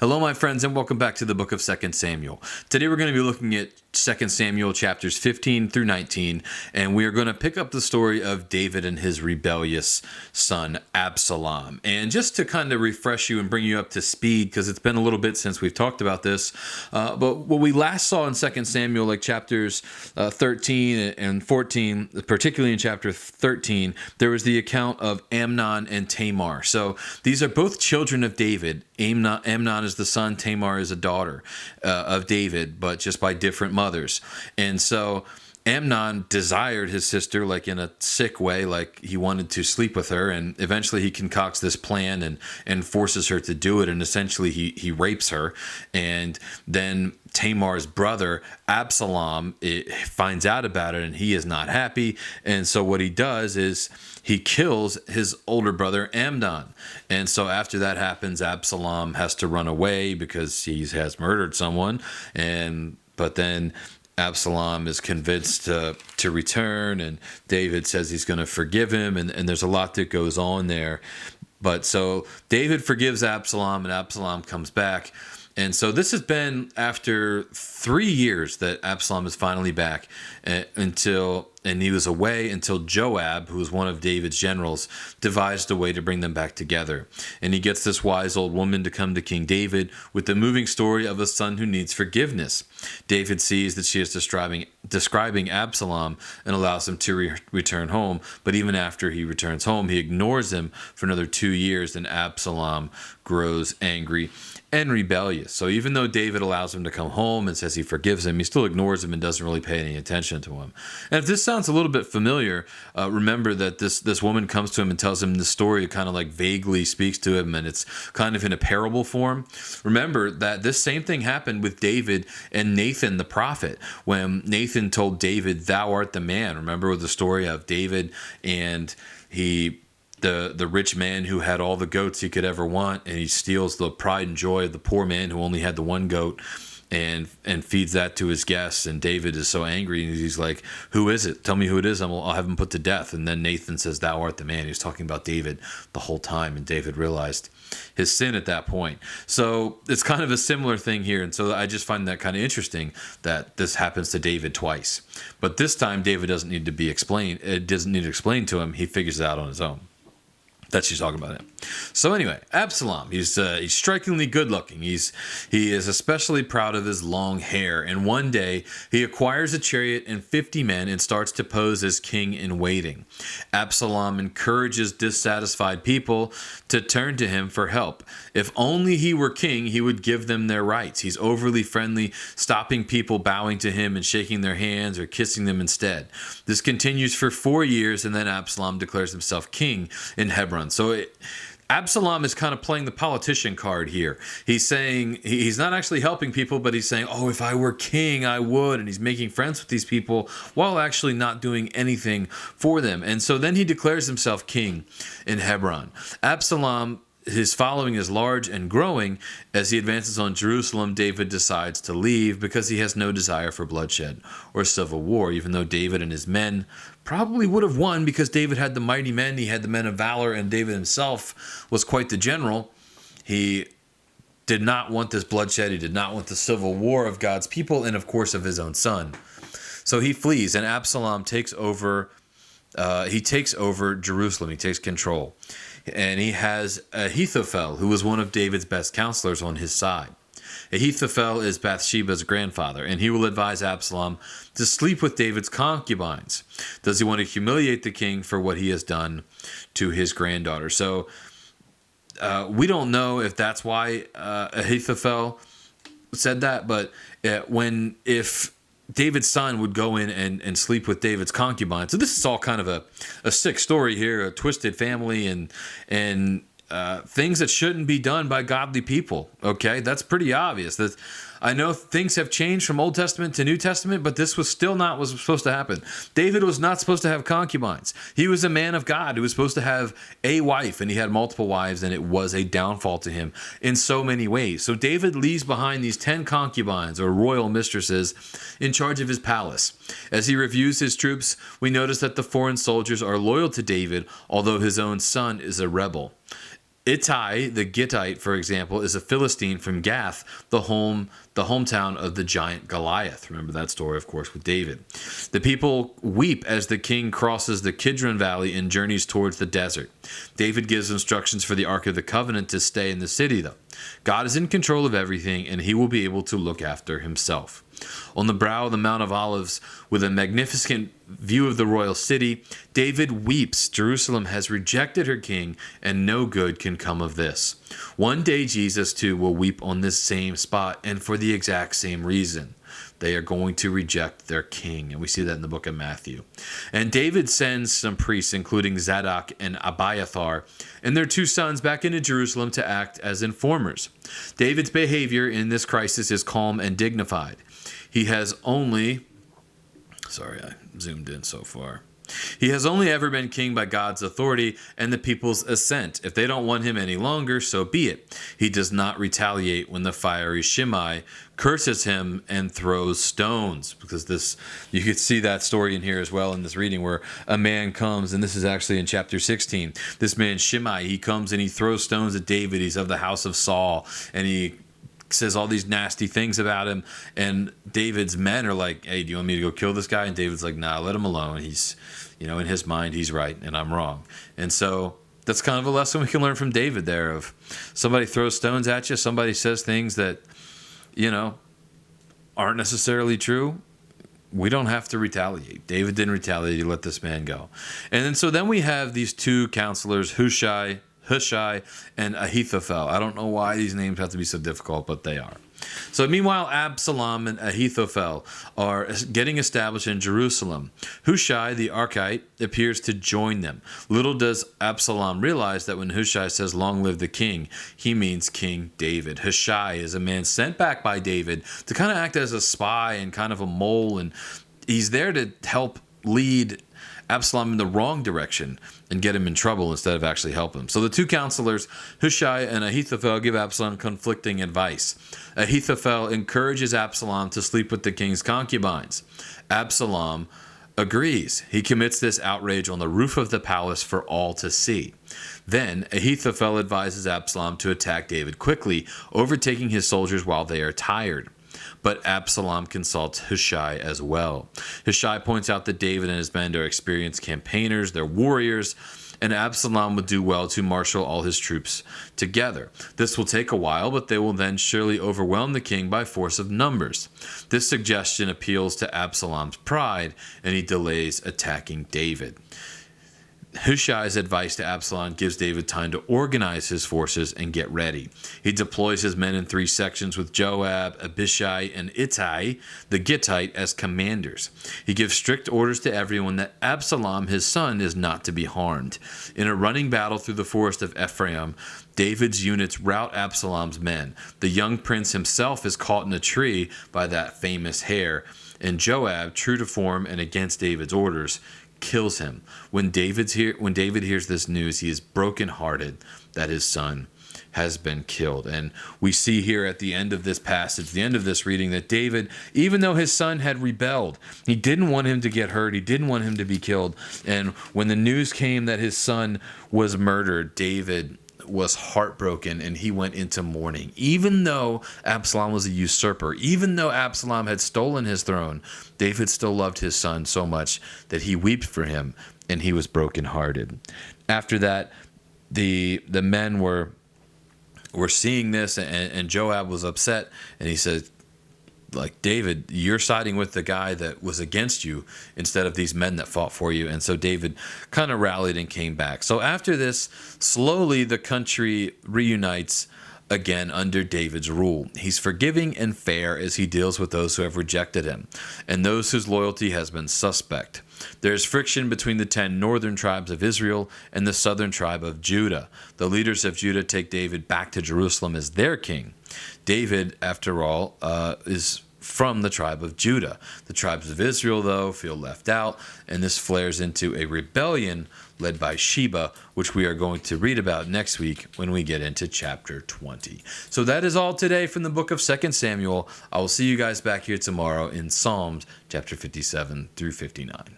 Hello, my friends, and welcome back to the book of 2 Samuel. Today we're going to be looking at 2 Samuel chapters 15 through 19, and we are going to pick up the story of David and his rebellious son, Absalom. And just to kind of refresh you and bring you up to speed, because it's been a little bit since we've talked about this, but what we last saw in 2 Samuel, like chapters 13 and 14, particularly in chapter 13, there was the account of Amnon and Tamar. So these are both children of David. Amnon is the son, Tamar is a daughter of David, but just by different mothers. And so Amnon desired his sister, like in a sick way, like he wanted to sleep with her, and eventually he concocts this plan and forces her to do it, and essentially he rapes her. And then Tamar's brother Absalom finds out about it, and he is not happy. And so what he does is he kills his older brother Amnon. And so after that happens, Absalom has to run away because he has murdered someone. But then Absalom is convinced to return, and David says he's going to forgive him, and there's a lot that goes on there. But so David forgives Absalom, and Absalom comes back. And so this has been after 3 years that Absalom is finally back, and he was away until Joab, who was one of David's generals, devised a way to bring them back together. And he gets this wise old woman to come to King David with the moving story of a son who needs forgiveness. David sees that she is describing Absalom and allows him to return home. But even after he returns home, he ignores him for another 2 years, and Absalom grows angry and rebellious. So even though David allows him to come home and says he forgives him, he still ignores him and doesn't really pay any attention to him. And if this sounds a little bit familiar, remember that this woman comes to him and tells him the story, kind of like vaguely speaks to him, and it's kind of in a parable form. Remember that this same thing happened with David and Nathan the prophet, when Nathan told David, "Thou art the man." Remember the story of David and the rich man who had all the goats he could ever want, and he steals the pride and joy of the poor man who only had the one goat and feeds that to his guests. And David is so angry, and he's like, "Who is it? Tell me who it is. I'll have him put to death." And then Nathan says, "Thou art the man." He was talking about David the whole time, and David realized his sin at that point. So it's kind of a similar thing here. And so I just find that kind of interesting that this happens to David twice. But this time David doesn't need to be explained. It doesn't need to explain to him. He figures it out on his own. That's she's talking about him. So anyway, Absalom, he's strikingly good looking. He is especially proud of his long hair. And one day he acquires a chariot and 50 men and starts to pose as king in waiting. Absalom encourages dissatisfied people to turn to him for help. If only he were king, he would give them their rights. He's overly friendly, stopping people bowing to him and shaking their hands or kissing them instead. This continues for 4 years, and then Absalom declares himself king in Hebron. So Absalom is kind of playing the politician card here. He's saying he's not actually helping people, but he's saying, "Oh, if I were king, I would." And he's making friends with these people while actually not doing anything for them. And so then he declares himself king in Hebron. Absalom, his following is large and growing. As he advances on Jerusalem, David decides to leave because he has no desire for bloodshed or civil war, even though David and his men probably would have won because David had the mighty men, he had the men of valor, and David himself was quite the general. He did not want this bloodshed. He did not want the civil war of God's people and, of course, of his own son. So he flees, and Absalom takes over Jerusalem. He takes control. And he has Ahithophel, who was one of David's best counselors, on his side. Ahithophel is Bathsheba's grandfather, and he will advise Absalom to sleep with David's concubines. Does he want to humiliate the king for what he has done to his granddaughter? So we don't know if that's why Ahithophel said that, but if David's son would go in and sleep with David's concubine. So this is all kind of a sick story here, a twisted family, and things that shouldn't be done by godly people. Okay, that's pretty obvious. That I know things have changed from Old Testament to New Testament, but this was still not what was supposed to happen. David was not supposed to have concubines. He was a man of God who was supposed to have a wife, and he had multiple wives, and it was a downfall to him in so many ways. So David leaves behind these 10 concubines, or royal mistresses, in charge of his palace. As he reviews his troops, we notice that the foreign soldiers are loyal to David, although his own son is a rebel. Ittai, the Gittite, for example, is a Philistine from Gath, the hometown of the giant Goliath. Remember that story, of course, with David. The people weep as the king crosses the Kidron Valley and journeys towards the desert. David gives instructions for the Ark of the Covenant to stay in the city, though. God is in control of everything, and he will be able to look after himself. On the brow of the Mount of Olives, with a magnificent view of the royal city, David weeps. Jerusalem has rejected her king, and no good can come of this. One day Jesus, too, will weep on this same spot, and for the exact same reason. They are going to reject their king, and we see that in the book of Matthew. And David sends some priests, including Zadok and Abiathar, and their 2 sons back into Jerusalem to act as informers. David's behavior in this crisis is calm and dignified. He has only... Sorry, I zoomed in so far. He has only ever been king by God's authority and the people's assent. If they don't want him any longer, so be it. He does not retaliate when the fiery Shimei curses him and throws stones. Because this, you could see that story in here as well in this reading, where a man comes, and this is actually in chapter 16. This man Shimei, he comes and he throws stones at David. He's of the house of Saul, and he says all these nasty things about him, and David's men are like, hey, do you want me to go kill this guy? And David's like, nah, let him alone. He's, in his mind, he's right and I'm wrong. And so that's kind of a lesson we can learn from David there, of somebody throws stones at you, somebody says things that, aren't necessarily true. We don't have to retaliate. David didn't retaliate. He let this man go. And then we have these 2 counselors, Hushai and Ahithophel. I don't know why these names have to be so difficult, but they are. So meanwhile, Absalom and Ahithophel are getting established in Jerusalem. Hushai, the Archite, appears to join them. Little does Absalom realize that when Hushai says, "Long live the king," he means King David. Hushai is a man sent back by David to kind of act as a spy and kind of a mole, and he's there to help lead Absalom in the wrong direction and get him in trouble instead of actually help him. So the 2 counselors, Hushai and Ahithophel, give Absalom conflicting advice. Ahithophel encourages Absalom to sleep with the king's concubines. Absalom agrees. He commits this outrage on the roof of the palace for all to see. Then Ahithophel advises Absalom to attack David quickly, overtaking his soldiers while they are tired. But Absalom consults Hushai as well. Hushai points out that David and his men are experienced campaigners, they're warriors, and Absalom would do well to marshal all his troops together. This will take a while, but they will then surely overwhelm the king by force of numbers. This suggestion appeals to Absalom's pride, and he delays attacking David. Hushai's advice to Absalom gives David time to organize his forces and get ready. He deploys his men in 3 sections with Joab, Abishai, and Ittai, the Gittite, as commanders. He gives strict orders to everyone that Absalom, his son, is not to be harmed. In a running battle through the forest of Ephraim, David's units rout Absalom's men. The young prince himself is caught in a tree by that famous hare, and Joab, true to form and against David's orders, kills him. When David hears this news, he is brokenhearted that his son has been killed. And we see here at the end of this passage, the end of this reading, that David, even though his son had rebelled, he didn't want him to get hurt. He didn't want him to be killed. And when the news came that his son was murdered, David was heartbroken and he went into mourning. Even though Absalom was a usurper, even though Absalom had stolen his throne, David still loved his son so much that he wept for him, and he was brokenhearted. After that, the men were seeing this, and Joab was upset, and he said, like, David, you're siding with the guy that was against you instead of these men that fought for you. And so David kind of rallied and came back. So after this, slowly the country reunites again under David's rule. He's forgiving and fair as he deals with those who have rejected him and those whose loyalty has been suspect. There's friction between the 10 northern tribes of Israel and the southern tribe of Judah. The leaders of Judah take David back to Jerusalem as their king. David, after all, is from the tribe of Judah. The tribes of Israel, though, feel left out, and this flares into a rebellion led by Sheba, which we are going to read about next week when we get into chapter 20. So that is all today from the book of 2 Samuel. I will see you guys back here tomorrow in Psalms chapter 57 through 59.